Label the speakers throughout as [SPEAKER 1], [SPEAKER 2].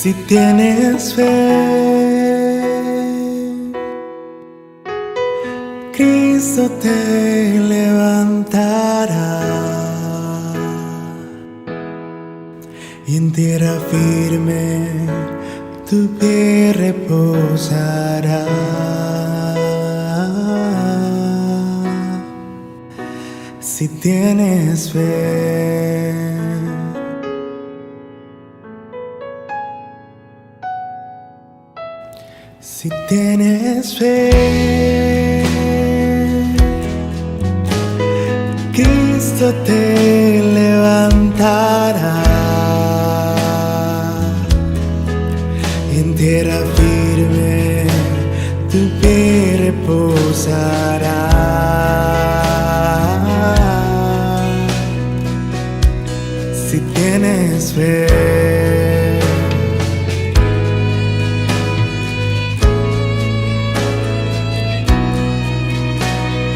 [SPEAKER 1] Si tienes fe, Cristo te levantará y en tierra firme tu pie reposará. Si tienes fe, si tienes fe, Cristo te levantará y en tierra firme tu pie reposará. Si tienes fe,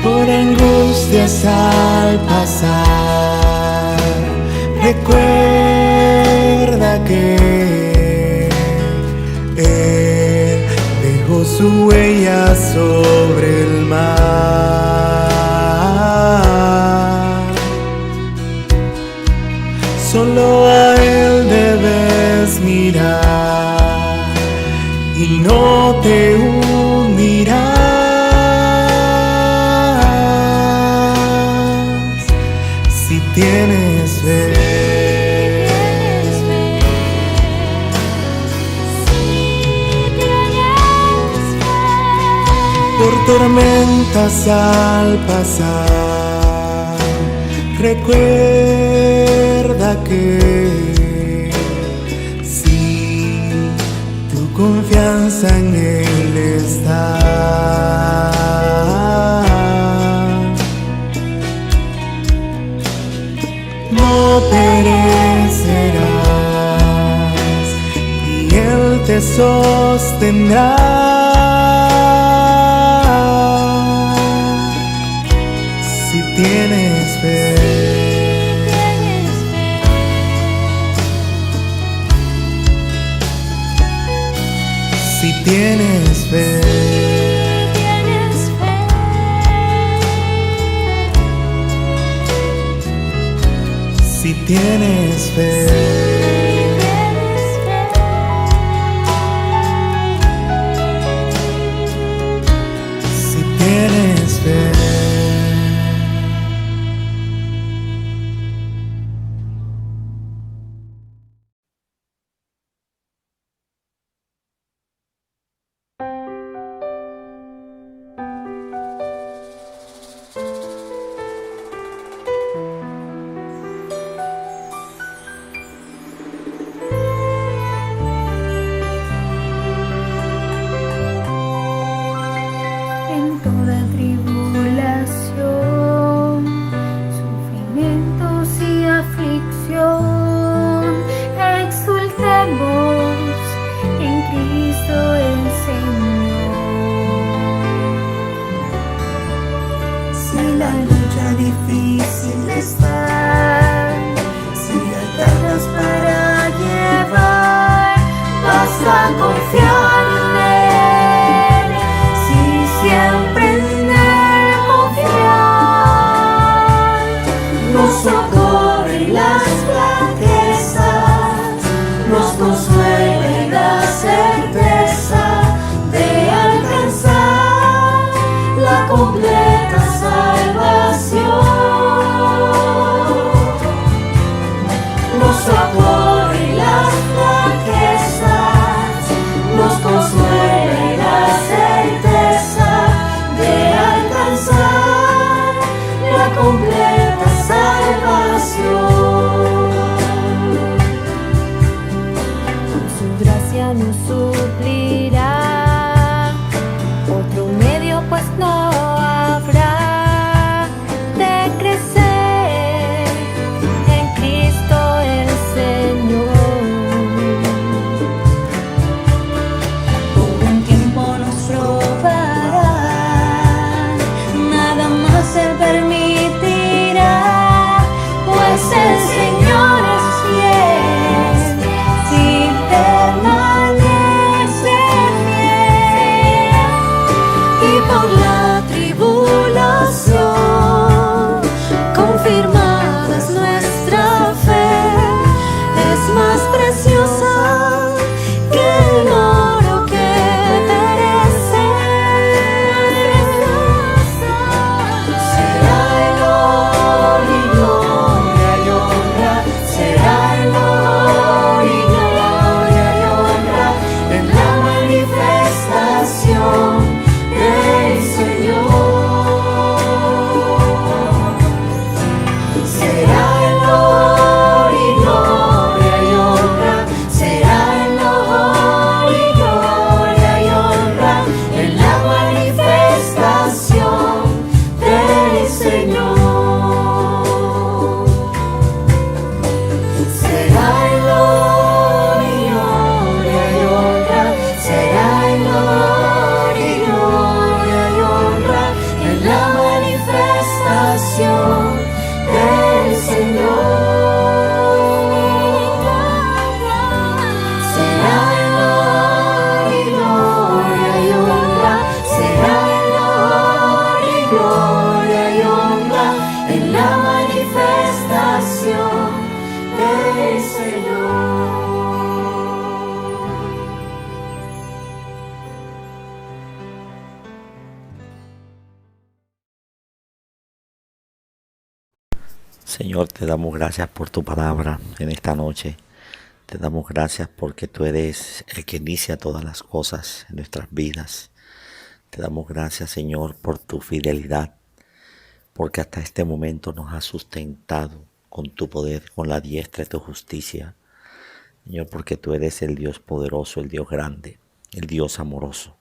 [SPEAKER 1] por angustias al pasar, recuerda que Él dejó su huella sobre el mar. Solo a Él debes mirar y no te hundirás. Si tienes fe, por tormentas al pasar, recuerda que si tu confianza en Él está, no perecerás y Él te sostendrá. Si tienes fe, si tienes fe, si tienes fe, si tienes fe.
[SPEAKER 2] Completa salvación. por la tribulación, confirmada es nuestra fe, es más preciosa que el oro que perece. Será el honor y gloria y honra, será el honor y gloria y honra en la manifestación del Señor. Será el honor y gloria y honra, será el honor y gloria y honra en la manifestación del Señor. Será el honor y gloria y honra, será el honor y gloria y honra en la manifestación del Señor. Será el honor y gloria y honra, será el honor y gloria y honra en la manifestación del Señor.
[SPEAKER 3] Señor, te damos gracias por tu palabra en esta noche. Te damos gracias porque tú eres el que inicia todas las cosas en nuestras vidas. Te damos gracias, Señor, por tu fidelidad, porque hasta este momento nos has sustentado con tu poder, con la diestra de tu justicia. Señor, porque tú eres el Dios poderoso, el Dios grande, el Dios amoroso.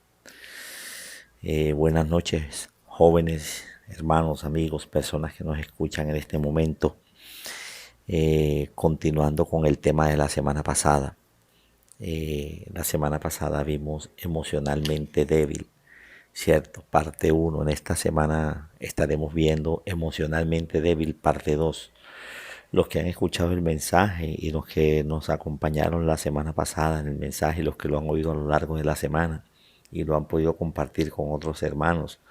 [SPEAKER 3] Buenas noches, jóvenes, hermanos, amigos, personas que nos escuchan en este momento. Continuando con el tema de la semana pasada. La semana pasada vimos emocionalmente débil, ¿cierto? Parte 1. En esta semana estaremos viendo emocionalmente débil, parte 2. Los que han escuchado el mensaje y los que nos acompañaron la semana pasada en el mensaje y los que lo han oído a lo largo de la semana y lo han podido compartir con otros hermanos,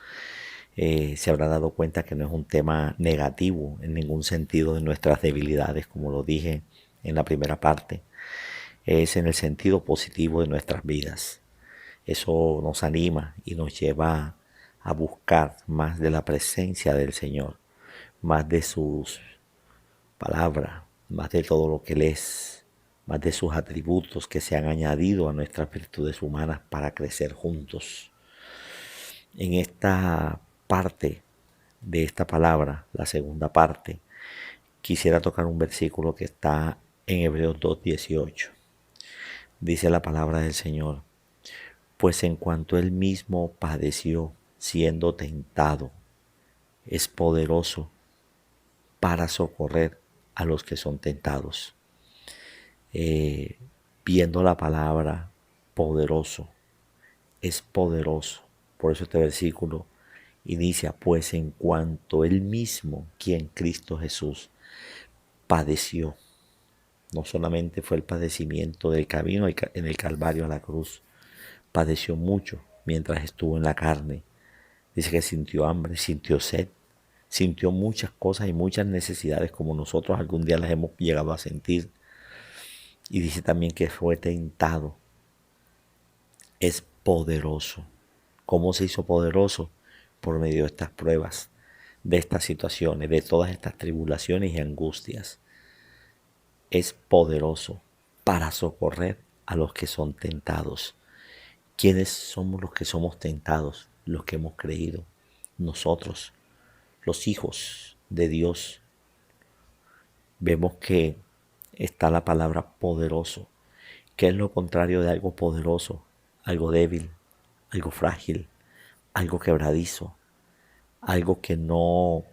[SPEAKER 3] se habrán dado cuenta que no es un tema negativo en ningún sentido de nuestras debilidades, como lo dije en la primera parte. Es en el sentido positivo de nuestras vidas. Eso nos anima y nos lleva a buscar más de la presencia del Señor, más de sus palabras, más de todo lo que Él es, más de sus atributos que se han añadido a nuestras virtudes humanas para crecer juntos. En esta parte de esta palabra, la segunda parte, quisiera tocar un versículo que está en Hebreos 2:18. Dice la palabra del Señor: pues en cuanto Él mismo padeció siendo tentado, es poderoso para socorrer a los que son tentados. Viendo la palabra poderoso, es poderoso. Por eso este versículo inicia: pues en cuanto Él mismo, quien Cristo Jesús, padeció. No solamente fue el padecimiento del camino en el Calvario a la cruz, padeció mucho mientras estuvo en la carne. Dice que sintió hambre, sintió sed, sintió muchas cosas y muchas necesidades como nosotros algún día las hemos llegado a sentir. Y dice también que fue tentado. Es poderoso. ¿Cómo se hizo poderoso? Por medio de estas pruebas, de estas situaciones, de todas estas tribulaciones y angustias. Es poderoso para socorrer a los que son tentados. ¿Quiénes somos los que somos tentados? Los que hemos creído. Nosotros, los hijos de Dios. Vemos que está la palabra poderoso. ¿Qué es lo contrario de algo poderoso? Algo débil, algo frágil, algo quebradizo, algo que no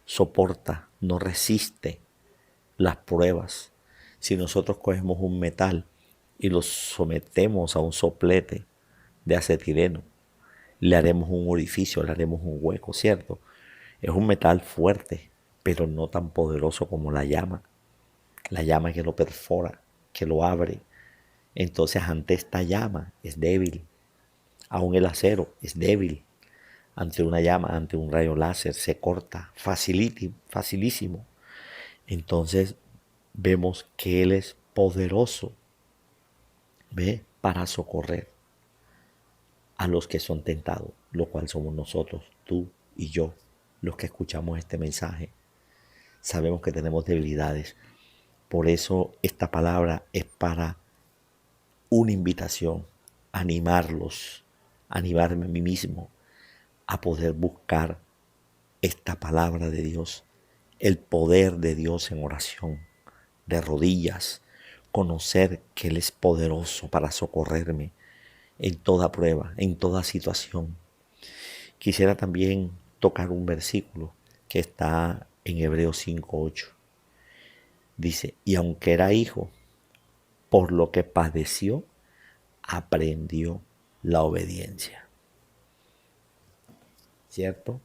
[SPEAKER 3] soporta, no resiste las pruebas. Si nosotros cogemos un metal y lo sometemos a un soplete de acetileno, le haremos un orificio, le haremos un hueco, ¿cierto? Es un metal fuerte, pero no tan poderoso como la llama que lo perfora, que lo abre. Entonces ante esta llama es débil, aún el acero es débil, ante una llama, ante un rayo láser, se corta facilísimo. Entonces vemos que Él es poderoso, ¿ve? Para socorrer a los que son tentados, lo cual somos nosotros, tú y yo, los que escuchamos este mensaje. Sabemos que tenemos debilidades. Por eso esta palabra es para una invitación, animarlos, animarme a mí mismo a poder buscar esta palabra de Dios, el poder de Dios en oración, de rodillas, conocer que Él es poderoso para socorrerme en toda prueba, en toda situación. Quisiera también tocar un versículo que está en Hebreos 5:8. Dice, y aunque era hijo, por lo que padeció, aprendió la obediencia. ¿Cierto?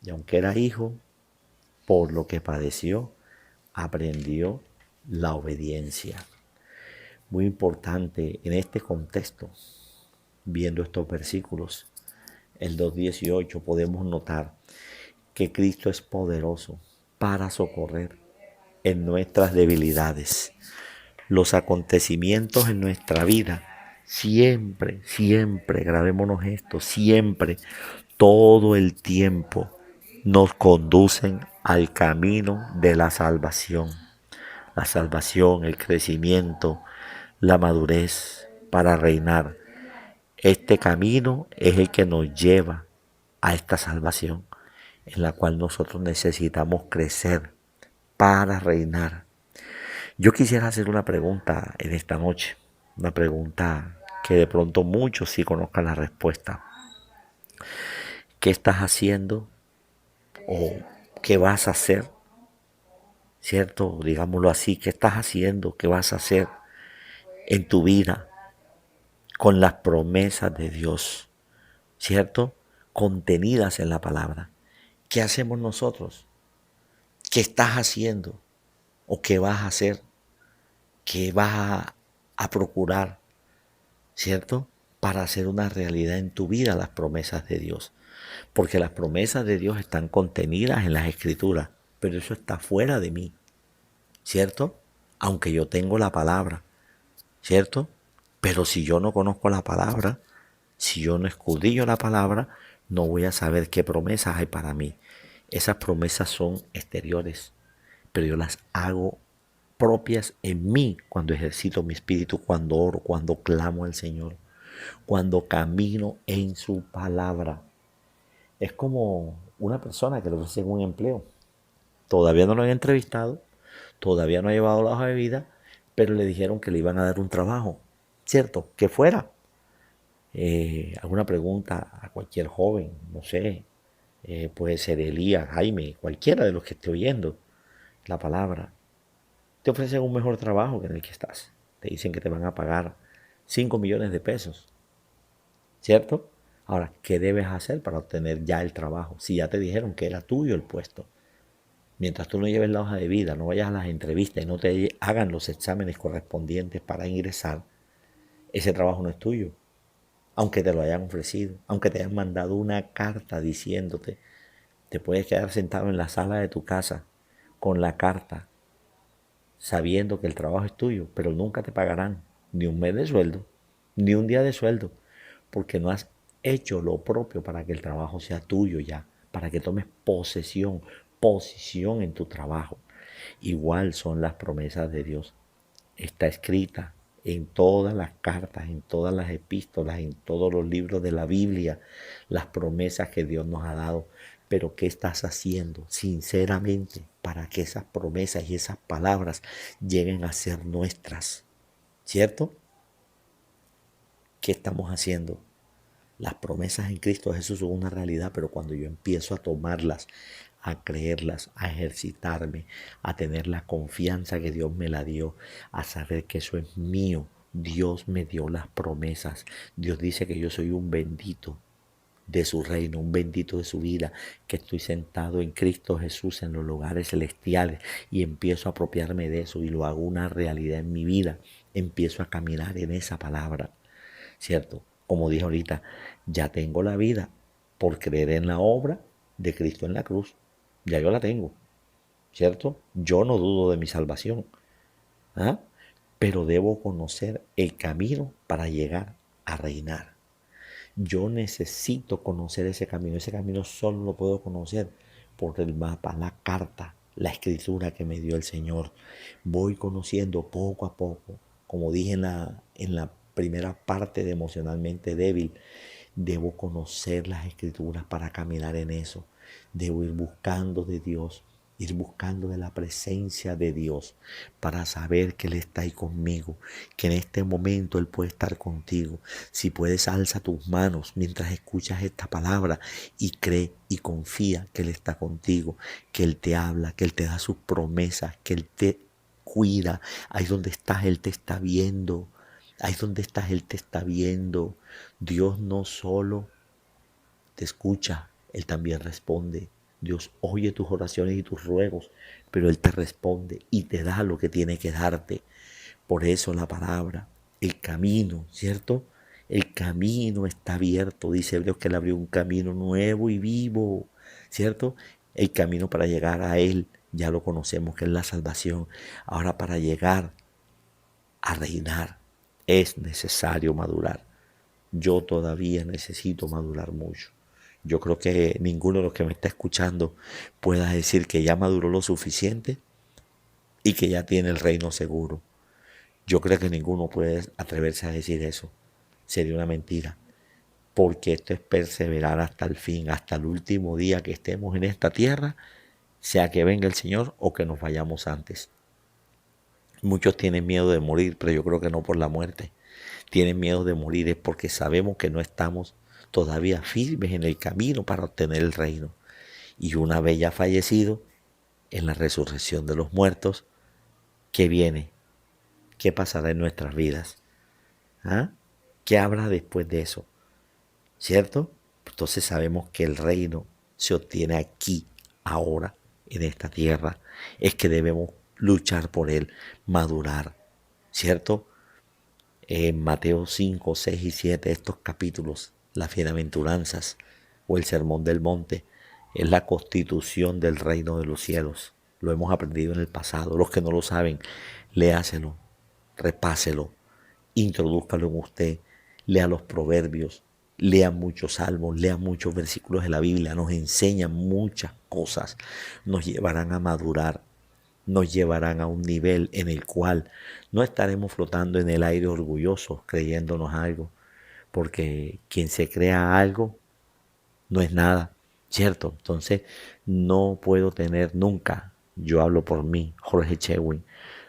[SPEAKER 3] Y aunque era hijo, por lo que padeció, aprendió la obediencia. Muy importante en este contexto, viendo estos versículos, el 2:18, podemos notar que Cristo es poderoso para socorrer en nuestras debilidades. Los acontecimientos en nuestra vida, siempre, grabémonos esto, siempre, todo el tiempo, nos conducen al camino de la salvación. La salvación, el crecimiento, la madurez para reinar. Este camino es el que nos lleva a esta salvación, en la cual nosotros necesitamos crecer para reinar. Yo quisiera hacer una pregunta en esta noche, una pregunta que de pronto muchos sí conozcan la respuesta. ¿Qué estás haciendo o qué vas a hacer? ¿Cierto? Digámoslo así, ¿qué estás haciendo? ¿Qué vas a hacer en tu vida con las promesas de Dios? ¿Cierto? Contenidas en la palabra. ¿Qué hacemos nosotros? ¿Qué estás haciendo? ¿O qué vas a hacer? ¿Qué vas a procurar? ¿Cierto? Para hacer una realidad en tu vida las promesas de Dios. Porque las promesas de Dios están contenidas en las Escrituras, pero eso está fuera de mí. ¿Cierto? Aunque yo tengo la palabra. ¿Cierto? Pero si yo no conozco la palabra, si yo no escudriño la palabra, no voy a saber qué promesas hay para mí. Esas promesas son exteriores, pero yo las hago propias en mí cuando ejercito mi espíritu, cuando oro, cuando clamo al Señor, cuando camino en su palabra. Es como una persona que le ofrecen un empleo. Todavía no lo han entrevistado, todavía no ha llevado la hoja de vida, pero le dijeron que le iban a dar un trabajo. ¿Cierto? Que fuera. Alguna pregunta a cualquier joven, no sé, puede ser Elías, Jaime, cualquiera de los que esté oyendo la palabra. Te ofrecen un mejor trabajo que en el que estás. Te dicen que te van a pagar 5 millones de pesos. ¿Cierto? Ahora, ¿qué debes hacer para obtener ya el trabajo? Si ya te dijeron que era tuyo el puesto. Mientras tú no lleves la hoja de vida, no vayas a las entrevistas y no te hagan los exámenes correspondientes para ingresar, ese trabajo no es tuyo. Aunque te lo hayan ofrecido, aunque te hayan mandado una carta diciéndote, te puedes quedar sentado en la sala de tu casa con la carta, sabiendo que el trabajo es tuyo, pero nunca te pagarán ni un mes de sueldo, ni un día de sueldo, porque no has hecho lo propio para que el trabajo sea tuyo ya, para que tomes posición en tu trabajo. Igual son las promesas de Dios. Está escrita en todas las cartas, en todas las epístolas, en todos los libros de la Biblia, las promesas que Dios nos ha dado. Pero ¿qué estás haciendo sinceramente para que esas promesas y esas palabras lleguen a ser nuestras? ¿Cierto? ¿Qué estamos haciendo? Las promesas en Cristo Jesús son una realidad, pero cuando yo empiezo a tomarlas, a creerlas, a ejercitarme, a tener la confianza que Dios me la dio, a saber que eso es mío. Dios me dio las promesas. Dios dice que yo soy un bendito de su reino, un bendito de su vida, que estoy sentado en Cristo Jesús en los lugares celestiales y empiezo a apropiarme de eso y lo hago una realidad en mi vida. Empiezo a caminar en esa palabra, ¿cierto? Como dije ahorita, ya tengo la vida, por creer en la obra de Cristo en la cruz. Ya yo la tengo, ¿cierto? Yo no dudo de mi salvación, ¿ah? Pero debo conocer el camino para llegar a reinar. Yo necesito conocer ese camino. Ese camino solo lo puedo conocer por el mapa, la carta, la escritura que me dio el Señor. Voy conociendo poco a poco. Como dije en la primera parte de Emocionalmente Débil, debo conocer las escrituras para caminar en eso. Debo ir buscando de Dios, ir buscando de la presencia de Dios para saber que Él está ahí conmigo, que en este momento Él puede estar contigo. Si puedes, alza tus manos mientras escuchas esta palabra y cree y confía que Él está contigo, que Él te habla, que Él te da sus promesas, que Él te cuida. Ahí donde estás, Él te está viendo. Ahí donde estás, Él te está viendo. Dios no solo te escucha, Él también responde. Dios oye tus oraciones y tus ruegos, pero Él te responde y te da lo que tiene que darte. Por eso la palabra, el camino, ¿cierto? El camino está abierto. Dice Hebreos que Él abrió un camino nuevo y vivo, ¿cierto? El camino para llegar a Él, ya lo conocemos, que es la salvación. Ahora para llegar a reinar es necesario madurar. Yo todavía necesito madurar mucho. Yo creo que ninguno de los que me está escuchando pueda decir que ya maduró lo suficiente y que ya tiene el reino seguro. Yo creo que ninguno puede atreverse a decir eso. Sería una mentira. Porque esto es perseverar hasta el fin, hasta el último día que estemos en esta tierra, sea que venga el Señor o que nos vayamos antes. Muchos tienen miedo de morir, pero yo creo que no por la muerte. Tienen miedo de morir es porque sabemos que no estamos todavía firmes en el camino para obtener el reino. Y una vez ya fallecido, en la resurrección de los muertos, ¿qué viene? ¿Qué pasará en nuestras vidas? ¿Ah? ¿Qué habrá después de eso? ¿Cierto? Entonces sabemos que el reino se obtiene aquí, ahora, en esta tierra. Es que debemos luchar por él, madurar, ¿cierto? En Mateo 5, 6 y 7, estos capítulos, las bienaventuranzas o el sermón del monte, es la constitución del reino de los cielos. Lo hemos aprendido en el pasado. Los que no lo saben, léaselo, repáselo, introdúzcalo en usted, lea los proverbios, lea muchos salmos, lea muchos versículos de la Biblia, nos enseñan muchas cosas, nos llevarán a madurar, nos llevarán a un nivel en el cual no estaremos flotando en el aire orgullosos creyéndonos algo, porque quien se crea algo no es nada, ¿cierto? Entonces no puedo tener nunca, yo hablo por mí, Jorge Chewin,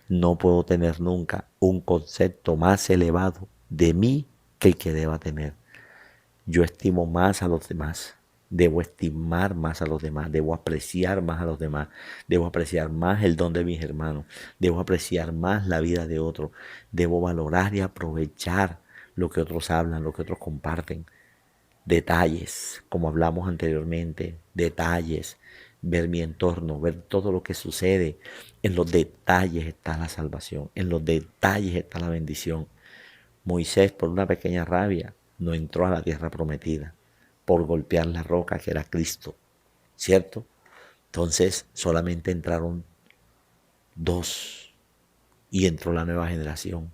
[SPEAKER 3] no puedo tener nunca un concepto más elevado de mí que el que deba tener. Yo estimo más a los demás, debo estimar más a los demás, debo apreciar más a los demás, debo apreciar más el don de mis hermanos, debo apreciar más la vida de otros, debo valorar y aprovechar lo que otros hablan, lo que otros comparten. Detalles, como hablamos anteriormente, detalles, ver mi entorno, ver todo lo que sucede. En los detalles está la salvación, en los detalles está la bendición. Moisés, por una pequeña rabia, no entró a la tierra prometida, por golpear la roca que era Cristo, ¿cierto? Entonces solamente entraron 2 y entró la nueva generación.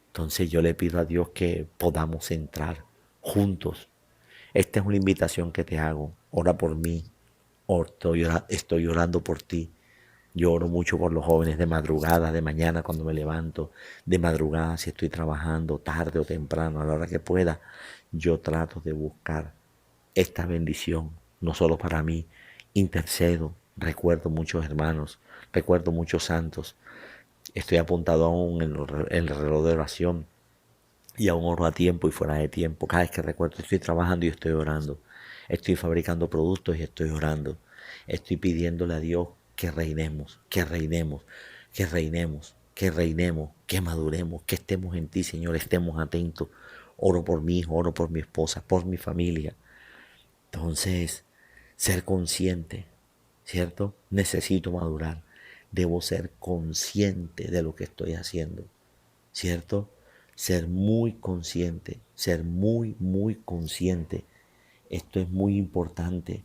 [SPEAKER 3] Entonces yo le pido a Dios que podamos entrar juntos. Esta es una invitación que te hago. Ora por mí, estoy orando por ti. Yo oro mucho por los jóvenes de madrugada, de mañana cuando me levanto, de madrugada si estoy trabajando, tarde o temprano, a la hora que pueda. Yo trato de buscar esta bendición, no solo para mí. Intercedo, recuerdo muchos hermanos, recuerdo muchos santos. Estoy apuntado aún en el reloj de oración y aún oro a tiempo y fuera de tiempo. Cada vez que recuerdo estoy trabajando y estoy orando. Estoy fabricando productos y estoy orando. Estoy pidiéndole a Dios que reinemos, que reinemos, que reinemos, que reinemos, que maduremos, que estemos en ti, Señor, estemos atentos. Oro por mi hijo, oro por mi esposa, por mi familia. Entonces, ser consciente, ¿cierto? Necesito madurar. Debo ser consciente de lo que estoy haciendo, ¿cierto? Ser muy consciente, ser muy, muy consciente Esto es muy importante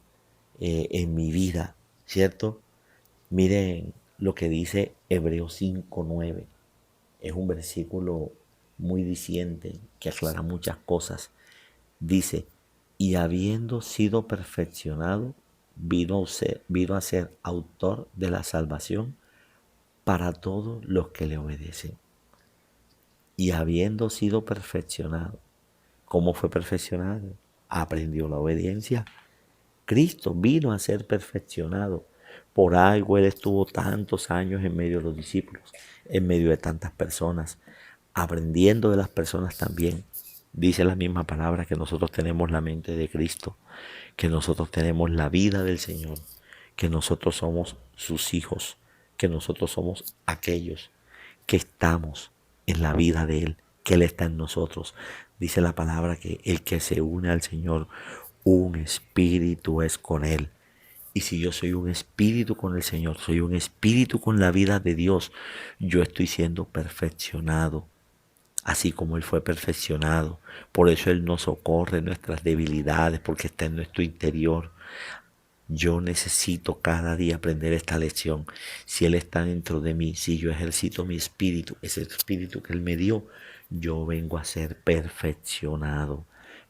[SPEAKER 3] en mi vida, ¿cierto? Miren lo que dice Hebreos 5:9. Es un versículo muy diciente que aclara muchas cosas. Dice, y habiendo sido perfeccionado, vino a ser autor de la salvación para todos los que le obedecen. Y habiendo sido perfeccionado, ¿cómo fue perfeccionado? Aprendió la obediencia. Cristo vino a ser perfeccionado. Por algo Él estuvo tantos años en medio de los discípulos, en medio de tantas personas, aprendiendo de las personas también. Dice la misma palabra que nosotros tenemos la mente de Cristo, que nosotros tenemos la vida del Señor, que nosotros somos sus hijos, que nosotros somos aquellos que estamos en la vida de Él, que Él está en nosotros. Dice la palabra que el que se une al Señor, un espíritu es con Él. Y si yo soy un espíritu con el Señor, soy un espíritu con la vida de Dios, yo estoy siendo perfeccionado, así como Él fue perfeccionado. Por eso Él nos socorre en nuestras debilidades, porque está en nuestro interior. Yo necesito cada día aprender esta lección. Si Él está dentro de mí, si yo ejercito mi espíritu, ese espíritu que Él me dio, yo vengo a ser perfeccionado.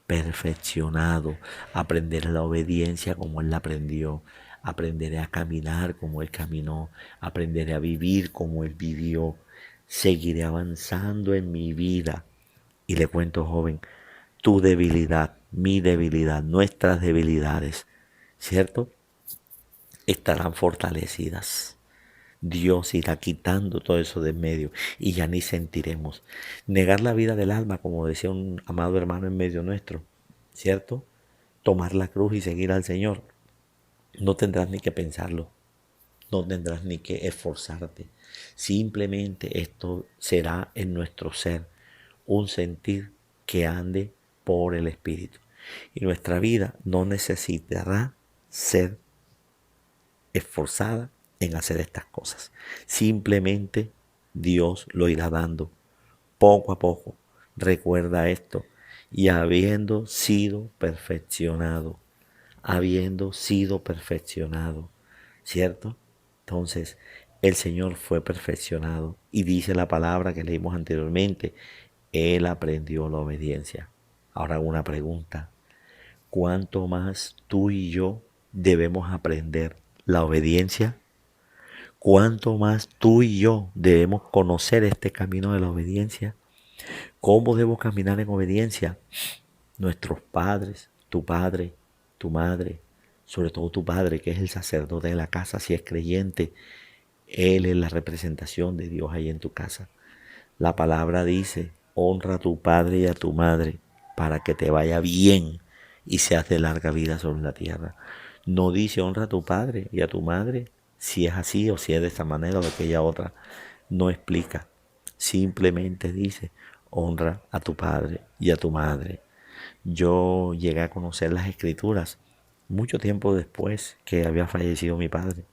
[SPEAKER 3] Perfeccionado. Aprenderé la obediencia como Él la aprendió. Aprenderé a caminar como Él caminó. Aprenderé a vivir como Él vivió. Seguiré avanzando en mi vida. Y le cuento, joven, tu debilidad, mi debilidad, nuestras debilidades, ¿cierto? Estarán fortalecidas. Dios irá quitando todo eso de en medio y ya ni sentiremos. Negar la vida del alma, como decía un amado hermano en medio nuestro, ¿cierto? Tomar la cruz y seguir al Señor. No tendrás ni que pensarlo, no tendrás ni que esforzarte. Simplemente esto será en nuestro ser un sentir que ande por el Espíritu. Y nuestra vida no necesitará ser esforzada en hacer estas cosas. Simplemente Dios lo irá dando poco a poco. Recuerda esto. Y habiendo sido perfeccionado, ¿cierto? Entonces, el Señor fue perfeccionado y dice la palabra que leímos anteriormente, Él aprendió la obediencia. Ahora una pregunta, ¿cuánto más tú y yo debemos aprender la obediencia? ¿Cuánto más tú y yo debemos conocer este camino de la obediencia? ¿Cómo debo caminar en obediencia? Nuestros padres, tu padre, tu madre, sobre todo tu padre, que es el sacerdote de la casa, si es creyente, él es la representación de Dios ahí en tu casa. La palabra dice, honra a tu padre y a tu madre para que te vaya bien y seas de larga vida sobre la tierra. No dice honra a tu padre y a tu madre si es así o si es de esta manera o de aquella otra. No explica. Simplemente dice honra a tu padre y a tu madre. Yo llegué a conocer las escrituras mucho tiempo después que había fallecido mi padre.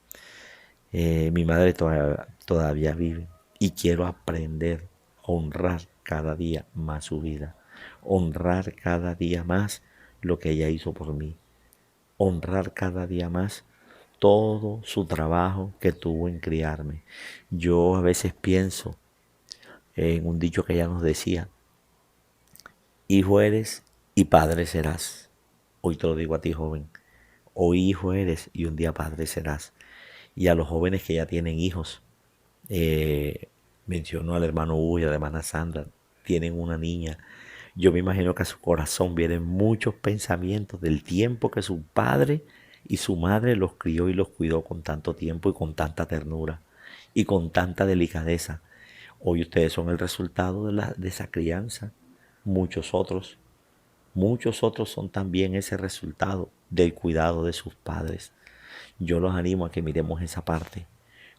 [SPEAKER 3] Mi madre todavía vive y quiero aprender a honrar cada día más su vida, honrar cada día más lo que ella hizo por mí, honrar cada día más todo su trabajo que tuvo en criarme. Yo a veces pienso en un dicho que ella nos decía, hijo eres y padre serás. Hoy te lo digo a ti, joven, hoy hijo eres y un día padre serás. Y a los jóvenes que ya tienen hijos, mencionó al hermano Hugo y a la hermana Sandra, tienen una niña. Yo me imagino que a su corazón vienen muchos pensamientos del tiempo que su padre y su madre los crió y los cuidó con tanto tiempo y con tanta ternura y con tanta delicadeza. Hoy ustedes son el resultado de esa crianza. Muchos otros son también ese resultado del cuidado de sus padres. Yo los animo a que miremos esa parte.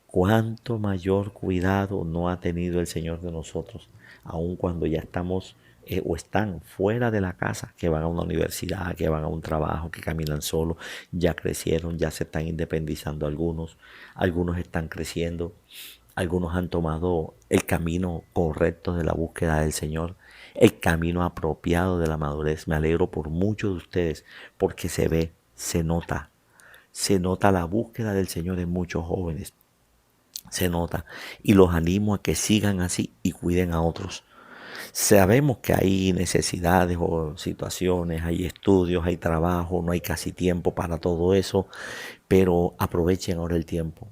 [SPEAKER 3] Cuánto mayor cuidado no ha tenido el Señor de nosotros, aun cuando ya estamos o están fuera de la casa, que van a una universidad, que van a un trabajo, que caminan solos, ya crecieron, ya se están independizando algunos están creciendo, algunos han tomado el camino correcto de la búsqueda del Señor el camino apropiado de la madurez. Me alegro por muchos de ustedes porque se ve, se nota la búsqueda del Señor en muchos jóvenes. Se nota y los animo a que sigan así y cuiden a otros. Sabemos que hay necesidades o situaciones, hay estudios, hay trabajo, no hay casi tiempo para todo eso, pero aprovechen ahora el tiempo,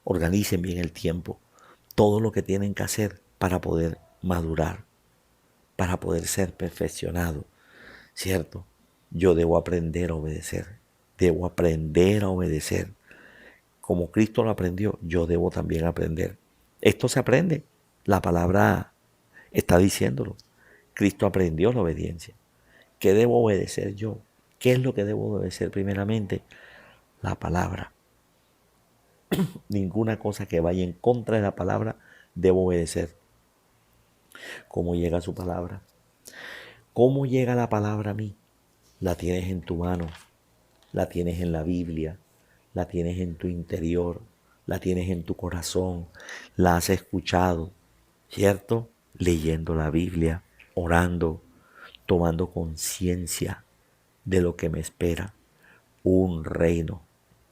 [SPEAKER 3] organicen bien el tiempo, todo lo que tienen que hacer para poder madurar, para poder ser perfeccionado, ¿cierto? Yo debo aprender a obedecer, debo aprender a obedecer. Como Cristo lo aprendió, yo debo también aprender. Esto se aprende, la palabra está diciéndolo. Cristo aprendió la obediencia. ¿Qué debo obedecer yo? ¿Qué es lo que debo obedecer primeramente? La palabra. Ninguna cosa que vaya en contra de la palabra debo obedecer. ¿Cómo llega su palabra? ¿Cómo llega la palabra a mí? La tienes en tu mano, la tienes en la Biblia, la tienes en tu interior, la tienes en tu corazón, la has escuchado, ¿cierto? Leyendo la Biblia, orando, tomando conciencia de lo que me espera. Un reino.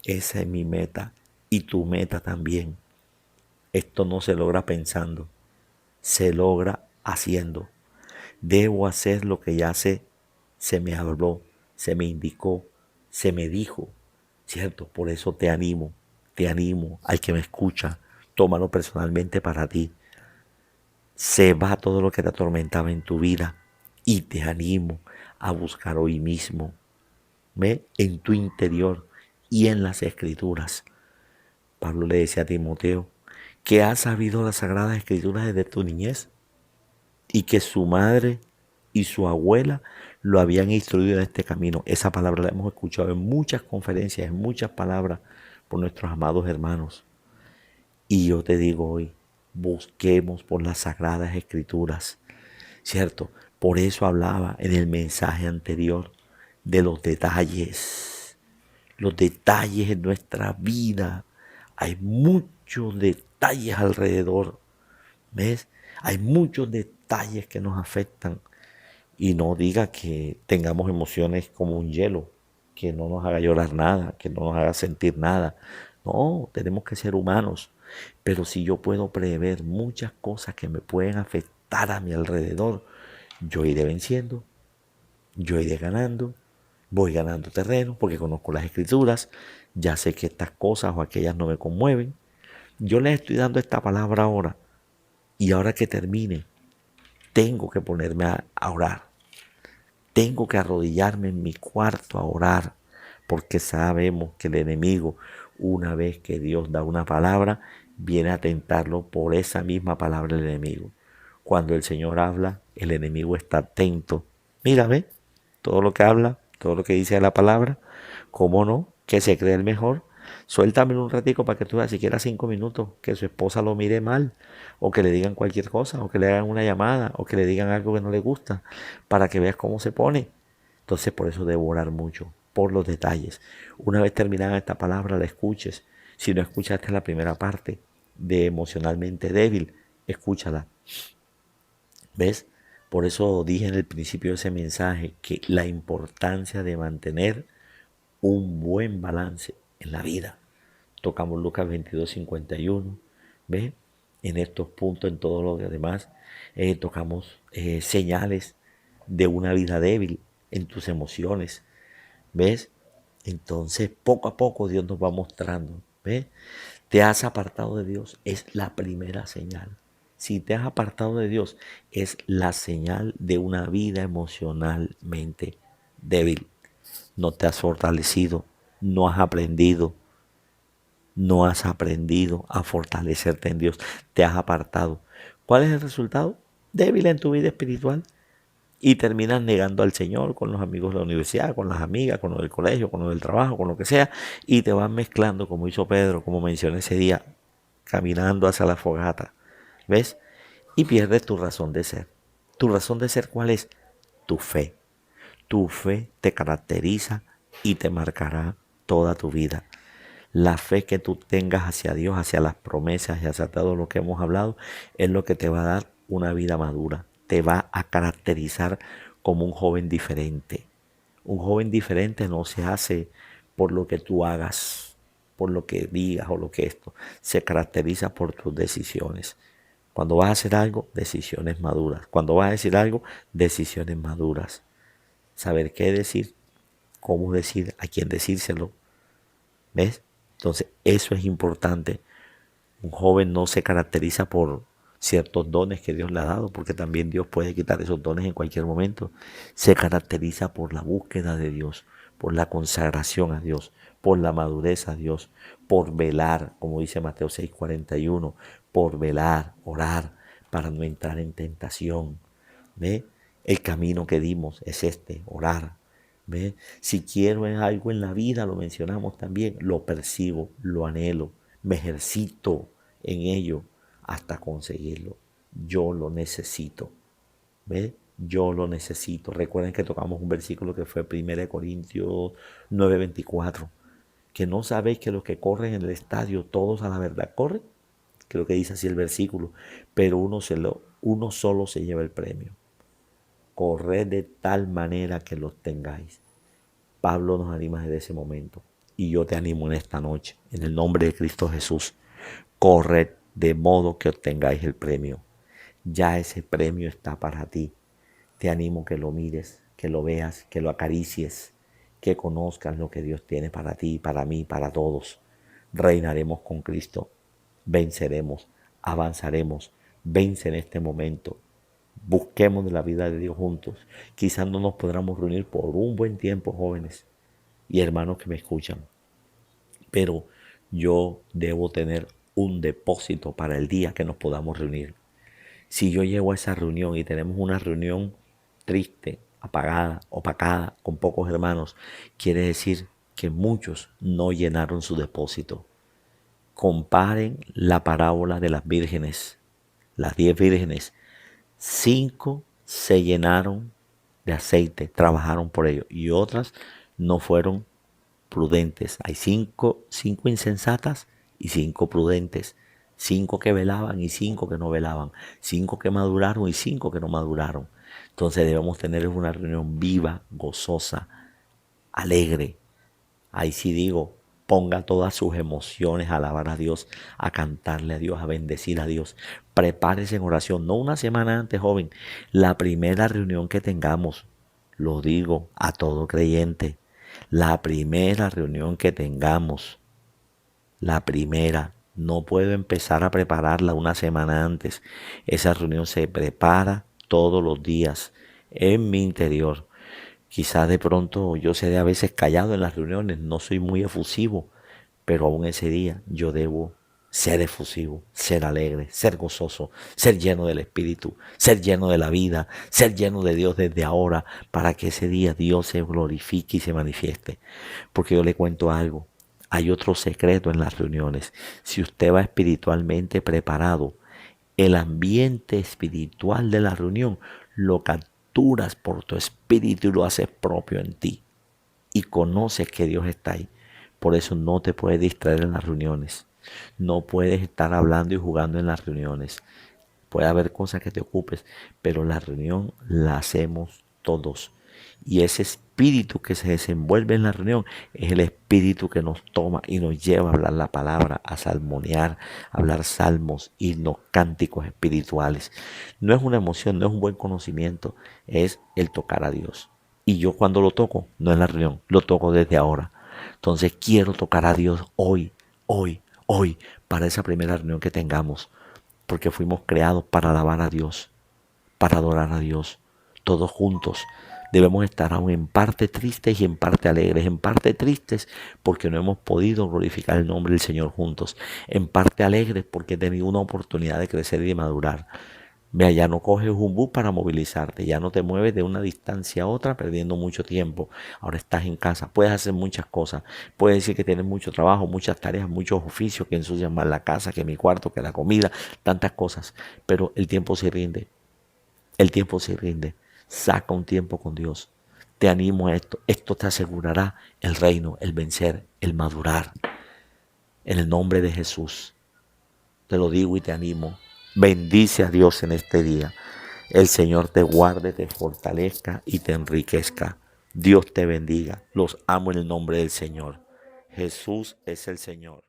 [SPEAKER 3] Esa es mi meta y tu meta también. Esto no se logra pensando, se logra haciendo. Debo hacer lo que ya sé, se me habló, se me indicó, se me dijo, ¿cierto? Por eso te animo al que me escucha, tómalo personalmente para ti. Se va todo lo que te atormentaba en tu vida y te animo a buscar hoy mismo, ¿ve? En tu interior y en las Escrituras. Pablo le decía a Timoteo que ha sabido las Sagradas Escrituras desde tu niñez y que su madre y su abuela lo habían instruido en este camino. Esa palabra la hemos escuchado en muchas conferencias, en muchas palabras por nuestros amados hermanos. Y yo te digo hoy, busquemos por las Sagradas Escrituras, ¿cierto? Por eso hablaba en el mensaje anterior de los detalles en nuestra vida. Hay muchos detalles alrededor, ¿ves? Hay muchos detalles que nos afectan. Y no diga que tengamos emociones como un hielo, que no nos haga llorar nada, que no nos haga sentir nada. No, tenemos que ser humanos. Pero si yo puedo prever muchas cosas que me pueden afectar a mi alrededor, yo iré venciendo, yo iré ganando, voy ganando terreno porque conozco las Escrituras, ya sé que estas cosas o aquellas no me conmueven. Yo les estoy dando esta palabra ahora y ahora que termine, tengo que ponerme a orar. Tengo que arrodillarme en mi cuarto a orar porque sabemos que el enemigo, una vez que Dios da una palabra, viene a tentarlo por esa misma palabra el enemigo. Cuando el Señor habla, el enemigo está atento. Mírame, todo lo que habla, todo lo que dice la palabra, ¿cómo no? Que se cree el mejor. Suéltamelo un ratico para que tú veas, siquiera 5 minutos, que su esposa lo mire mal, o que le digan cualquier cosa, o que le hagan una llamada, o que le digan algo que no le gusta, para que veas cómo se pone. Entonces por eso debo orar mucho, por los detalles. Una vez terminada esta palabra, la escuches. Si no escuchaste la primera parte de emocionalmente débil, escúchala. ¿Ves? Por eso dije en el principio de ese mensaje que la importancia de mantener un buen balance en la vida. Tocamos Lucas 22:51, ¿ves? En estos puntos, en todo lo demás, tocamos señales de una vida débil en tus emociones, ¿ves? Entonces, poco a poco Dios nos va mostrando, ¿ves? Te has apartado de Dios, es la primera señal. Si te has apartado de Dios, es la señal de una vida emocionalmente débil. No te has fortalecido, no has aprendido a fortalecerte en Dios. Te has apartado. ¿Cuál es el resultado? Débil en tu vida espiritual. Y terminas negando al Señor con los amigos de la universidad, con las amigas, con los del colegio, con los del trabajo, con lo que sea. Y te vas mezclando como hizo Pedro, como mencioné ese día, caminando hacia la fogata. ¿Ves? Y pierdes tu razón de ser. ¿Tu razón de ser cuál es? Tu fe. Tu fe te caracteriza y te marcará toda tu vida. La fe que tú tengas hacia Dios, hacia las promesas y hacia todo lo que hemos hablado, es lo que te va a dar una vida madura. te va a caracterizar como un joven diferente. Un joven diferente no se hace por lo que tú hagas, por lo que digas o lo que esto. Se caracteriza por tus decisiones. Cuando vas a hacer algo, decisiones maduras. Cuando vas a decir algo, decisiones maduras. Saber qué decir, cómo decir, a quién decírselo. ¿Ves? Entonces, eso es importante. Un joven no se caracteriza por ciertos dones que Dios le ha dado, porque también Dios puede quitar esos dones en cualquier momento. Se caracteriza por la búsqueda de Dios, por la consagración a Dios, por la madurez a Dios, por velar, como dice Mateo 6:41, por velar, orar, para no entrar en tentación. ¿Ve? El camino que dimos es este, orar. ¿Ve? Si quiero algo en la vida, lo mencionamos también, lo persigo, lo anhelo, me ejercito en ello hasta conseguirlo. Yo lo necesito. ¿Ve? Yo lo necesito. Recuerden que tocamos un versículo que fue 1 Corintios 9:24, que no sabéis que los que corren en el estadio, todos a la verdad corren. Creo que dice así el versículo, pero uno solo se lleva el premio. Corred de tal manera que los tengáis. Pablo nos anima desde ese momento. Y yo te animo en esta noche, en el nombre de Cristo Jesús. Corred de modo que obtengáis el premio. Ya ese premio está para ti. Te animo que lo mires, que lo veas, que lo acaricies, que conozcas lo que Dios tiene para ti, para mí, para todos. Reinaremos con Cristo. Venceremos, avanzaremos. Vence en este momento. Busquemos de la vida de Dios juntos. Quizás no nos podamos reunir por un buen tiempo, jóvenes y hermanos que me escuchan. Pero yo debo tener un depósito para el día que nos podamos reunir. Si yo llego a esa reunión y tenemos una reunión triste, apagada, opacada, con pocos hermanos, quiere decir que muchos no llenaron su depósito. Comparen la parábola de las vírgenes, las 10 vírgenes. 5 se llenaron de aceite, trabajaron por ello, y otras no fueron prudentes. Hay 5 insensatas y 5 prudentes. 5 que velaban y 5 que no velaban. 5 que maduraron y 5 que no maduraron. Entonces debemos tener una reunión viva, gozosa, alegre. Ahí sí digo, ponga todas sus emociones a alabar a Dios, a cantarle a Dios, a bendecir a Dios. Prepárese en oración, no una semana antes, joven. La primera reunión que tengamos, lo digo a todo creyente, la primera reunión que tengamos, la primera, no puedo empezar a prepararla una semana antes. Esa reunión se prepara todos los días en mi interior. Quizás de pronto yo seré a veces callado en las reuniones, no soy muy efusivo, pero aún ese día yo debo ser efusivo, ser alegre, ser gozoso, ser lleno del Espíritu, ser lleno de la vida, ser lleno de Dios desde ahora, para que ese día Dios se glorifique y se manifieste. Porque yo le cuento algo, hay otro secreto en las reuniones. Si usted va espiritualmente preparado, el ambiente espiritual de la reunión lo capturas por tu espíritu y lo haces propio en ti. Y conoces que Dios está ahí. Por eso no te puedes distraer en las reuniones. No puedes estar hablando y jugando en las reuniones. Puede haber cosas que te ocupes, pero la reunión la hacemos todos. Y ese espíritu que se desenvuelve en la reunión es el espíritu que nos toma y nos lleva a hablar la palabra, a salmonear, a hablar salmos, himnos, cánticos espirituales. No es una emoción, no es un buen conocimiento, es el tocar a Dios. Y yo cuando lo toco, no en la reunión, lo toco desde ahora. Entonces quiero tocar a Dios hoy, para esa primera reunión que tengamos. Porque fuimos creados para alabar a Dios, para adorar a Dios, todos juntos. Debemos estar aún en parte tristes y en parte alegres. En parte tristes porque no hemos podido glorificar el nombre del Señor juntos. En parte alegres porque he tenido una oportunidad de crecer y de madurar. Vea, ya no coges un bus para movilizarte, ya no te mueves de una distancia a otra perdiendo mucho tiempo. Ahora estás en casa, puedes hacer muchas cosas. Puedes decir que tienes mucho trabajo, muchas tareas, muchos oficios que ensucian más la casa, que mi cuarto, que la comida, tantas cosas. Pero el tiempo se rinde. El tiempo se rinde. Saca un tiempo con Dios. Te animo a esto. Esto te asegurará el reino, el vencer, el madurar. En el nombre de Jesús. Te lo digo y te animo. Bendice a Dios en este día. El Señor te guarde, te fortalezca y te enriquezca. Dios te bendiga. Los amo en el nombre del Señor. Jesús es el Señor.